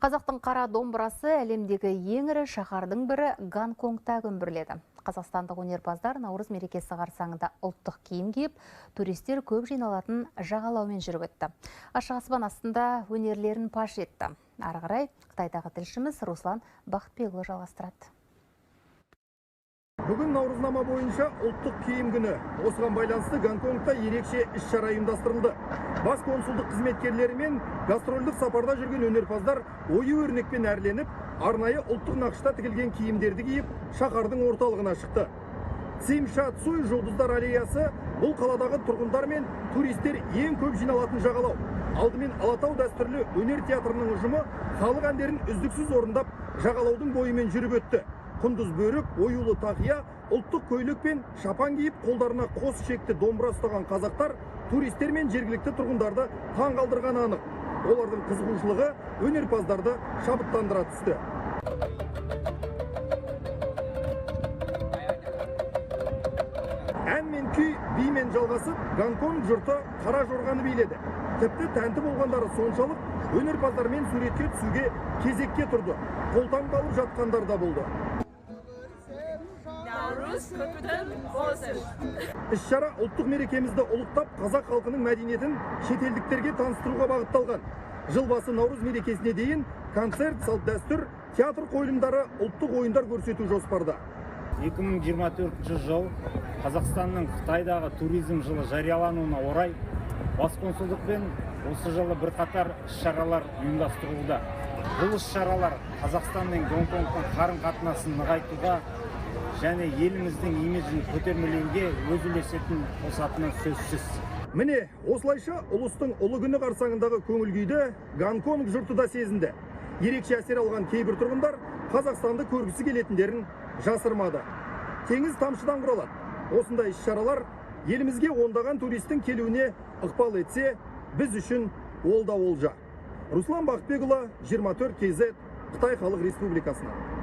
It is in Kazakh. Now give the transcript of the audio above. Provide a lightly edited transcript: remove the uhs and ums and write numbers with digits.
Қазақтың қара домбырасы әлемдегі ең ірі шаһардың бірі Гонконгта көмбірледі. Қазақстандық өнерпаздар Наурыз мерекесі қарсаңында ұлттық киім киіп, туристер көп жиналатын жағалаумен жүріп өтті. Ашық аспан астында өнерлерін паш етті. Ары қарай Қытайдағы тілшіміз Руслан Бақытбекұлы жалғастырады. Бүгін наурызнама бойынша ұлттық киім күні. Осыған байланысты Гонконгта ерекше іс-шара ұйымдастырылды. Бас консулдық қызметкерлері мен гастрольдік сапарда жүрген өнерпаздар ою-өрнекпен әрленіп, арнайы ұлттық нақышта тігілген киімдерді киіп, шаһардың орталығына шықты. Цим Ша Цуй жұлдыздар аллеясы бұл қаладағы тұрғындар мен туристер ең көп жиналатын жағалау. Алдымен Алатау дәстүрлі өнер театрының ұжымы халық әндерін үздіксіз орындап, жағалаудың бойымен жүріп өтті. Құндыз бөрік, оюлы тақия, ұлттық көйлек пен шапан киіп, қолдарына қос ішекті домбыра ұстаған қазақтар туристер мен жергілікті тұрғындарды таң қалдырғаны анық. Олардың қызығушылығы өнерпаздарды шабыттандыра түсті. Ән мен күй бимен жалғасып, Гонконг жұрты қара жорғаны биледі. Тіпті тәнті болғандары соншалық, өнерпаздармен суретке түсуге кезекке тұрды. Қолтан қалып жатқандар да болды. Іс-шара ұлттық мерекемізді ұлықтап, қазақ халқының мәдениетін шетелдіктерге таныстыруға бағытталған. Жыл басы Наурыз мерекесіне дейін концерт, салт дәстүр, театр қойылымдары, ұлттық ойындар көрсету жоспарда. 2024 жыл Қазақстанның Қытайдағы туризм жылы жариялануына орай бас консулдықпен осы жылы бірқатар іс-шаралар ұйымдастырылуда. Бұл іс-шаралар Қазақстан мен Гонконгтың қарым-қатынасын нығайтуға және еліміздің имиджін көтермелеуге өз үлесетін қосатыны сөзсіз. Міне, осылайша ұлыстың ұлы күні қарсаңындағы көңіл күйді Гонконг жұрты да сезінді. Ерекше әсер алған кейбір тұрғындар Қазақстанды көргісі келетіндерін жасырмады. Теңіз тамшыдан құралады. Осындай іс-шаралар елімізге ондаған туристің келуіне ықпал етсе, біз үшін ол да олжа. Руслан Бақытбекұлы, 24 KZ, Қытай Халық Республикасынан.